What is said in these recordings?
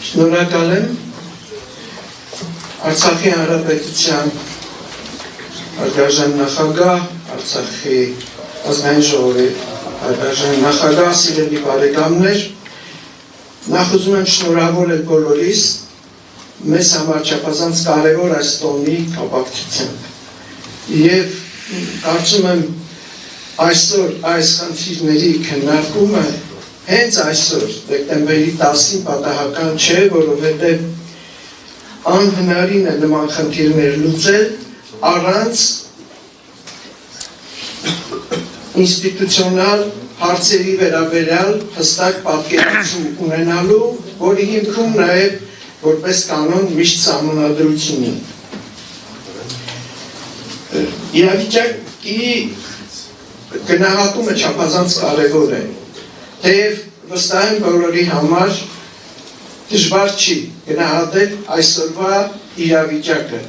Շնորհակալ եմ Արցախի Հանրապետության հարգարժան նախագահ, Արցախի ազգային ժողովի հարգարժան նախագահ, սիրելի բարեկամներ, նախ ուզում եմ շնորհավորել բոլորիս մեզ համար չափազանց կարևոր այս տոնի կապակցությամբ եւ կարծում եմ այսօր այս խնդիրների քննարկումը հենց այսօր դեկտեմբերի 10-ին պատահական չէ, որովհետև անհնարին է նման խնդիրներ լուծել առանց ինստիտուցիոնալ հարցերի վերաբերյալ հստակ պատկերացում ունենալու, որի հիմքում նաև որպես կանոն միշտ սահմանադրություն ունի։ Իրավիճակի գնահատումը չափազանց կարևոր է, թեև վստահ եմ բոլորի համար դժվար չի գնահատել այսօրվա իրավիճակը։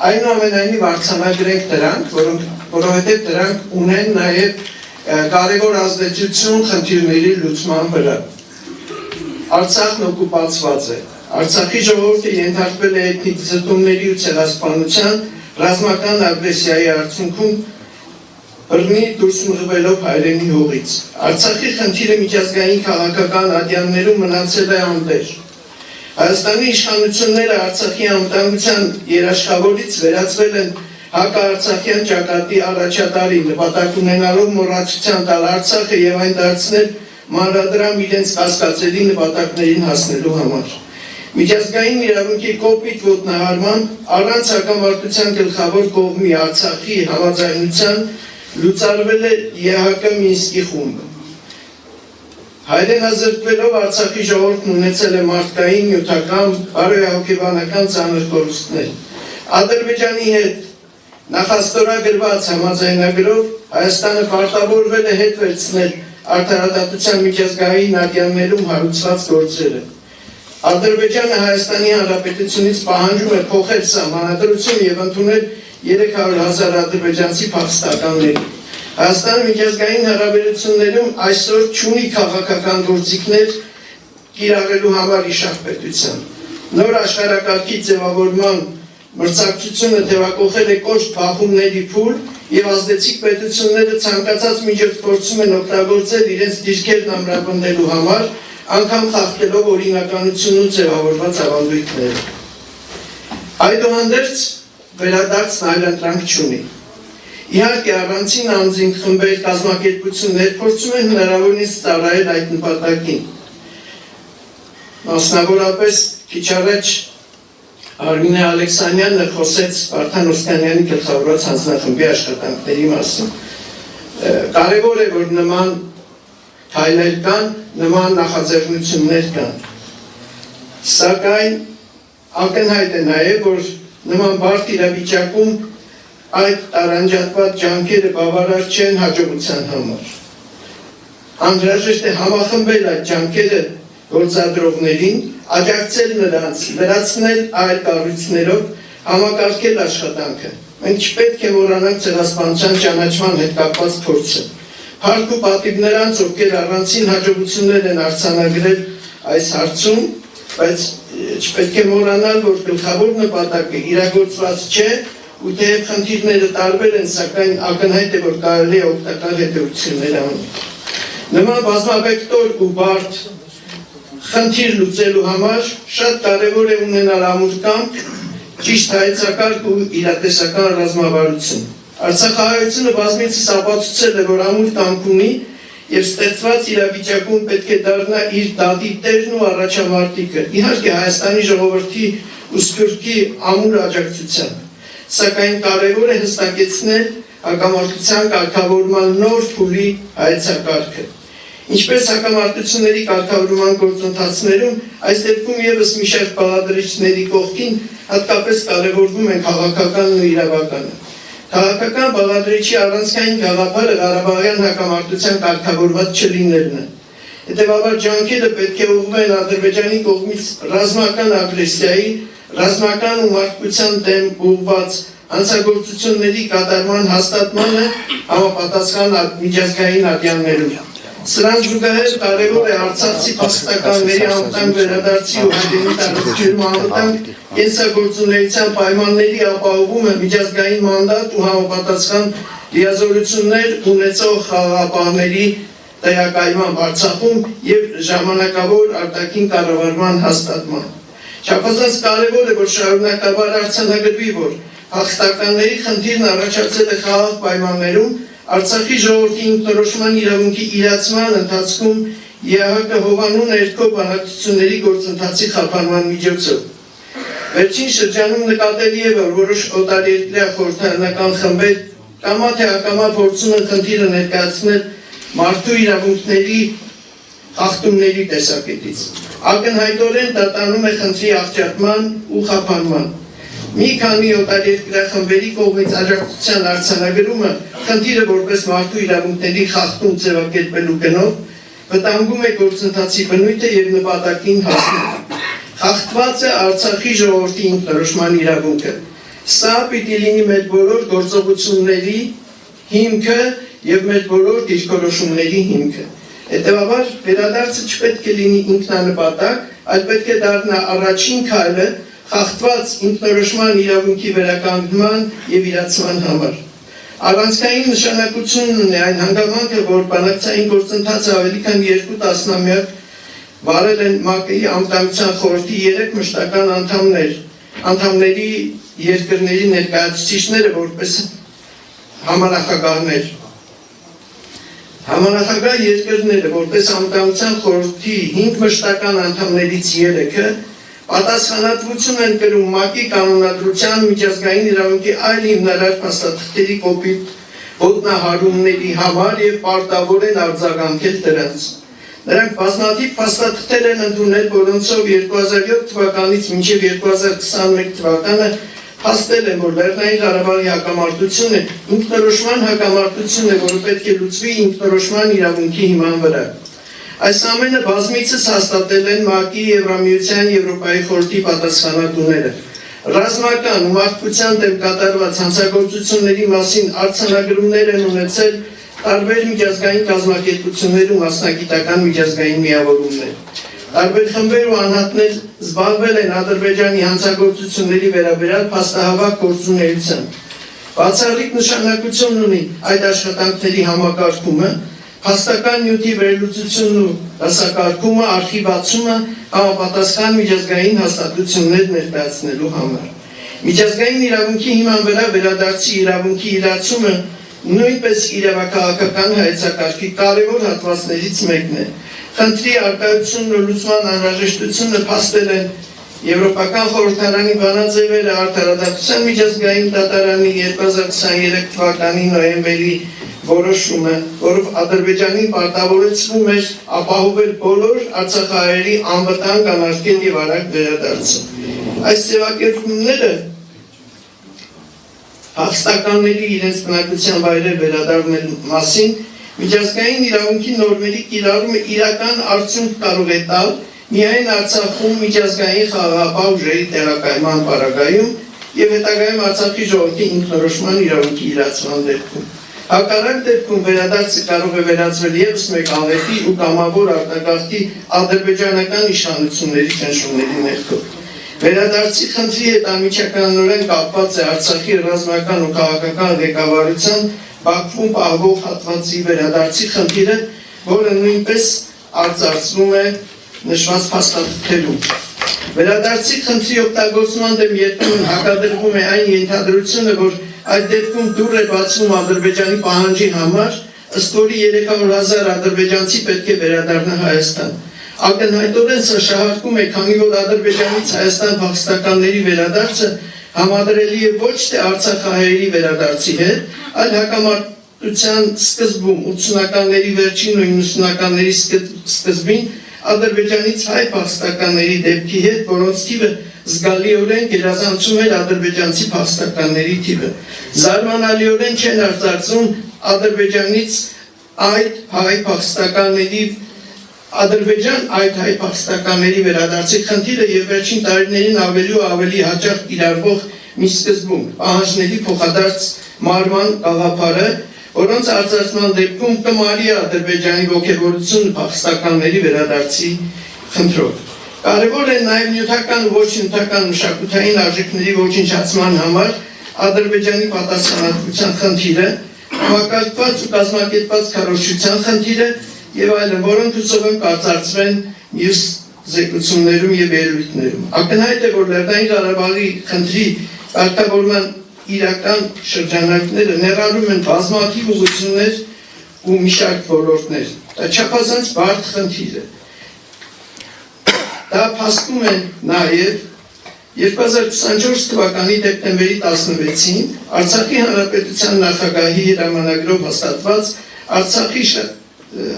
Այնուամենայնիվ արձանագրենք դրանք, որովհետև դրանք ունեն նաև կարևոր ազդեցություն խնդիրների լուծման վրա։ Արցախն օկուպացված է։ Արցախի ժողովուրդը ենթարկվել է էթնիկ զտումների ու ցեղասպանության, ռազմական ագրեսիայի արդյունքում բռնի դուրս մղվելով հայրենի հողից։ Արցախի խնդիրը միջազգային քաղաքական ատյաններում մնացել է անտեր։ Հայաստանի իշխանությունները Արցախի անվտանգության երաշխավորից վերածվել են հակաարցախյան ճակատի առաջատարի, նպատակ ունենալով մոռացության տալ Արցախը եւ այն դարձնել մանրադրամ իրենց կասկածելի նպատակներին հասնելու համար։ Միջազգային իրավունքի կոպիտ ոտնահարման առանց հակամարտության գլխավոր կողմի Արցախի համաձայնության լուծարվել է ԵՀԿ Մինսկի խումբը։ Հայրենազրկվելով Արցախի ժողովուրդն ունեցել է մարդկային, նյութական, բարոյահոգեբանական ծանր կորուստներ։ Ադրբեջանի հետ նախաստորագրված համաձայնագրով Հայաստանը պարտավորվել է հետ վերցնել արդարադատության միջազգային ատյաններում հարուցված գործերը։ Ադրբեջանը Հայաստանի Հանրապետությունից պահանջում է փոխել սահմանադրություն եւ ընդունել 300,000 ադրբեջանցի փախստականների։ Հայաստանը միջազգային հարաբերություններում այսօր չունի քաղաքական գործիքներ կիրառելու համար իշխանապետության։ Նոր աշխարհակարգի ձևավորման մրցակցությունը թևակողել է կոշտ բախումների փուլ եւ ազդեցիկ պետությունները ցանկացած միջոց փորձում են օգտագործել իրենց դիրքերն ամրապնդելու համար, անգամ խախտելով օրինականությունում ձևավորված ավանդույթները։ Այդուհանդերձ վերադարձն այլընտրանք չունի։ Իհարկե առանցին անձին խմբեր կազմակերպություններ փորձում են հնարավորինս ծառայել այդ նպատակին։ Մասնավորապես քիչ առաջ Արմինե Ալեքսանյանը խոսեց Վարդան Օսկանյանի գլխավորած հանձնախմբի աշխատանքների մասին։ Կարևոր է, որ նման քայլեր կան, նման նախաձեռնություններ կան։ Սակայն ակնհայտ է նաև, որ նման բարդ իրավիճակում այդ տարանջատված ջանքերը բավարար չեն հաջողության համար։ Անհրաժեշտ է համախմբել այդ ջանքերը գործադրողներին, աջակցել նրանց, լրացնել այլ կառույցներով, համակարգել աշխատանքը։ Մենք չպետք է մոռանանք ցեղասպանության ճանաչման հետ կապված փորձը։ Փառք ու պատիվ նրանց, ովքեր առանցին հաջողություններ են արձանագրել այս հարցում, բայց չպետք է մոռանալ, որ գլխավոր նպատակը իրագործված չէ, ու թեև խնդիրները տարբեր են, սակայն ակնհայտ է, որ կարելի է օգտակար հետևություններ անել։ Նման բազմավեկտոր ու բարդ խնդիր լուծելու համար շատ կարևոր է ունենալ ամուր կամք, ճիշտ հայեցակարգ ու իրատեսական ռազմավարություն։ Արցախահայությունը բազմիցս ապացուցել է, որ ամուր կամք ունի եւ ստեղծված իրավիճակում պետք է դառնա իր դատի տերն ու առաջամարտիկը, իհարկե Հայաստանի ժողովրդի ու սփյուռքի ամուր աջակցությամբ, սակայն կարևոր է հստակեցնել հակամարտության կարգավորման նոր փուլի հայեցակարգը։ Ինչպես հակամարտությունների կարգավորման գործընթացներում, այս դեպքում եւս մի շարք բաղադրիչների կողքին հատկապես կարևորվում են քաղաքականն ու իրավականը։ Քաղաքական բաղադրիչի առանցքային գաղափարը Ղարաբաղյան հակամարտության կարգավորված չլինելն է։ Հետևաբար ջանքերը պետք է ուղղվեն Ադրբեջանի կողմից ռազմական ագրեսիայի, ռազմական ու մարդկության դեմ ուղղված հանցագործությունների կատարման հաստատմանը համապատասխան միջազգային ատյաններում։ Սրան զուգահեռ կարևոր է արցախցի փախստականների անվտանգ վերադարձի ու հայրենի տարածքներում անվտանգ կենսագործունեության պայմանների ապահովումը, միջազգային մանդատ ու համապատասխան լիազորություններ ունեցող խաղաղապահների տեղակայման Արցախում եւ ժամանակավոր արտաքին կառավարման հաստատման։ Չափազանց կարևոր է, որ շարունակաբար արձանագրվի, որ փախստականների խնդիրն առաջացել է խաղաղ պայմաններում Արցախի ժողովրդի ինքնորոշման իրավունքի իրացման ընթացքում ԵԱՀԿ հովանու ներքո բանակցությունների գործընթացի խափանման միջոցով։ Վերջին շրջանում նկատելի է, որ որոշ օտարերկրյա խորհրդարանական խմբեր կամա թե ակամա փորձում են խնդիրը ներկայացնել մարդու իրավունքների խախտումների տեսակետից։ Ակնհայտորեն դա տանում է խնդրի աղճատման ու խափանման։ Մի քանի օտարերկրյա խմբերի կողմից աջակցության արձանագրումը խնդիրը որպես մարդու իրավունքների խախտում ձևակերպելու գնով վտանգում է գործընթացի բնույթը եւ նպատակին հասնելը։ Խախտված է Արցախի ժողովրդի ինքնորոշման իրավունքը։ Սա պիտի լինի մեր բոլոր գործողությունների հիմքը եւ մեր բոլոր դիրքորոշումների հիմքը։ Հետևաբար վերադարձը չպետք է լինի ինքնանպատակ, այլ պետք է դառնա առաջին քայլը խախտված ինքնորոշման իրավունքի վերականգնման եւ իրացման համար։ Առանցքային նշանակություն ունի այն հանգամանքը, որ բանակցային գործընթացը ավելի քան 2 տասնամյակ վարել են ՄԱԿ-ի անվտանգության խորհրդի 3 մշտական անդամների երկրների ներկայացուցիչները որպես համանախագահներ։ Համանախագահ երկրները որպես անվտանգության խորհրդի 5 մշտական անդամներից 3-ը պատասխանատվություն են կրում ՄԱԿ-ի կանոնադրության միջազգային իրավունքի այլ հիմնարար փաստաթղթերի կոպիտ ոտնահարումների համար եւ պարտավոր են արձագանքել դրանց։ Նրանք բազմաթիվ փաստաթղթեր են ընդունել, որոնցով 2007 թվականից մինչև 2021 թվականը փաստել են, որ Լեռնային Ղարաբաղի հակամարտությունը ինքնորոշման հակամարտություն է, որը պետք է լուծվի ինքնորոշման իրավունքի հիման վրա։ Այս ամենը բազմիցս հաստատել են ՄԱԿ-ի, Եվրամիության, Եվրոպայի խորհրդի պատասխանատուները։ Ռազմական ու մարդկության դեմ կատարված հանցագործությունների մասին արձանագրումներ են ունեցել տարբեր միջազգային կազմակերպություններ ու մասնագիտական միջազգային միավորումներ։ Տարբեր խմբեր ու անհատներ զբաղվել են Ադրբեջանի հանցագործությունների վերաբերյալ փաստահավաք գործունեությամբ։ Բացառիկ նշանակություն ունի այդ աշխատանքների համակարգումը, փաստական նյութի վերլուծությունն ու դասակարգումը, արխիվացումը համապատասխան միջազգային հաստատություններ ներկայացնելու համար։ Միջազգային իրավունքի հիման վրա վերադարձի իրավունքի իրացումը նույնպես իրավաքաղաքական հայեցակարգի կարևոր հատվածներից մեկն է։ Խնդրի արկայությունն ու լուծման անհրաժեշտությունը փաստել են Եվրոպական խորհրդարանի բանաձևերը, Արդարադատության միջազգային դատարանի 2023 թվականի նոյեմբերի որոշումը, որով Ադրբեջանին պարտավորեցվում էր ապահովել բոլոր արցախահայերի անվտանգ, անարգել եւ արագ վերադարձը։ Այս ձևակերպումները փախստականների իրենց բնակության վայրեր վերադառնելու մասին միջազգային իրավունքի նորմերի կիրառումը իրական արդյունք կարող է տալ միայն Արցախում միջազգային խաղաղապահ ուժերի տեղակայման պարագայում եւ հետագայում Արցախի ժողովրդի ինքնորոշման իրավունքի իրացման դեպքում։ Հակառակ դեպքում վերադարձը կարող է վերածվել ևս մեկ աղետի ու կամավոր արտագաղթի ադրբեջանական իշխանությունների ճնշումների ներքո։ Վերադարձի խնդրի հետ անմիջականորեն կապված է Արցախի ռազմական ու քաղաքական ղեկավարության Բաքվում պահվող հատվածի վերադարձի խնդիրը, որը նույնպես արձարծվում է նշված փաստաթղթերում։ Վերադարձի խնդրի օգտագործման դեմ երբեմն հակադրվում է այն ենթադրությունը, որ այդ դեպքում դուռ է բացվում Ադրբեջանի պահանջի համար, ըստ որի 300,000 ադրբեջանցի պետք է վերադառնա Հայաստան։ Ակնհայտորեն սա շահարկում է, քանի որ Ադրբեջանից Հայաստան փախստականների վերադարձը համադրելի է ոչ թե արցախահայերի վերադարձի հետ, այլ հակամարտության սկզբում 80-ականների վերջին ու 90-ականների սկզբին Ադրբեջանից հայ փախստականների դեպքի հետ, որոնց թիվը զգալիորեն գերազանցում էր ադրբեջանցի փախստականների թիվը։ Զարմանալիորեն չեն արձարծում Ադրբեջանից այդ հայ փախստականների վերադարձի խնդիրը եւ վերջին տարիներին ավելի ու ավելի հաճախ կիրառվող մի սկզբունք՝ պահանջների փոխադարձ մարման գաղափարը, որոնց արձանագրման դեպքում կմարի Ադրբեջանի ոգևորությունը փախստականների վերադարձի խնդրով։ Կարևոր է նաև նյութական ու ոչ նյութական մշակութային արժեքների ոչնչացման համար Ադրբեջանի պատասխանատվության խնդիրը, համակարգված ու կազմակերպված քարոզչության խնդիրը եւ այլն, որոնք հուսով եմ կարծրացվեն մյուս զեկուցումներում եւ ելույթներում։ Ակնհայտ է, որ Լեռնային Ղարաբաղի խնդրի կարգավորման իրական շրջանակները ներառում են բազմաթիվ ուղղություններ ու մի շարք ոլորտներ։ Դա չափազանց բարդ խնդիր է։ Դա փաստում է նաև 2024 թվականի դեկտեմբերի 16-ին Արցախի Հանրապետության նախագահի հրամանագրով հաստատված Արցախի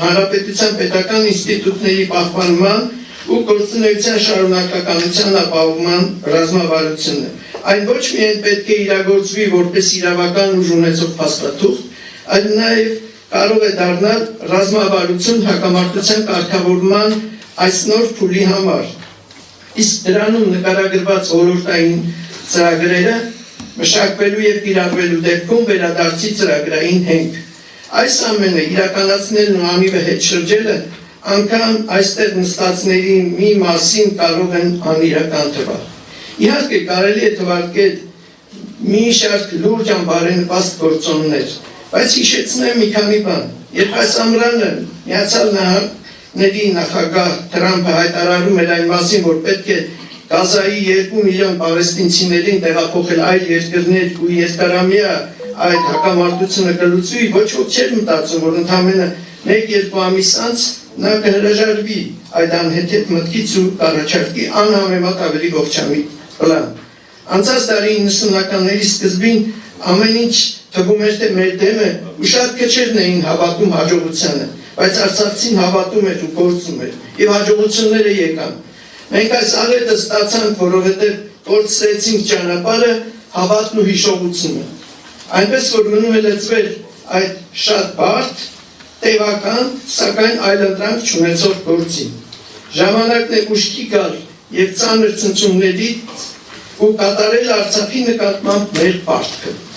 Հանրապետության պետական ինստիտուտների պահպանման ու գործունեության շարունակականության ապահովման ռազմավարությունը։ Այն ոչ միայն պետք է իրագործվի որպես իրավական ուժ ունեցող փաստաթուղթ, այլ նաև կարող է դառնալ ռազմավարություն հակամարտության կարգավորման այս նոր փուլի համար։ Իսկ դրանում նկարագրված ոլորտային ծրագրերը մշակվելու եւ կիրառվելու դեպքում վերադարձի ծրագրային հենք։ Այս ամենը իրականացնելն ու ամիվը հետ շրջելը անգամ այստեղ նստածների մի մասին կարող են անիրական թվալ։ Իհարկե կարելի է թվարկել մի շարք լուրջ անբարենպաստ գործոններ, բայց հիշեցնեմ մի քանի բան։ Երբ այս ամռանը Միացյալ Նահանգների նախագահ Թրամփը հայտարարում էր այն մասին, որ պետք է Գազայի 2 միլիոն պաղեստինցիներին տեղափոխել այլ երկրներ ու երկարամյա այդ հակամարտությունը կլուծվի, ոչ ոք չէր մտածում, որ ընդամենը 1-2 ամիս անց նա կհրաժարվի այդ անհեթեթ մտքից ու կառաջարկի անհամեմատ ավելի ողջամիտ պլան։ Անցած դարի 90-ականների սկզբին ամեն ինչ թվում էր, թե մեր դեմը ու շատ քչերն էին հավատում հաջողությանը, բայց արցախցին հավատում էր ու գործում էր եւ հաջողությունները եկան։ Մենք այս աղետը ստացանք, որովհետեւ կորցրեցինք ճանապարհը, հավատն ու հիշողությունը։ Այնպես որ մնում է լծվել այդ շատ բարդ, տևական, սակայն այլընտրանք չունեցող գործին։ Ժամանակն է ուշքի գալ եւ ծանր ցնցումներից ու կատարել Արցախի նկատմամբ մեր պարտքը։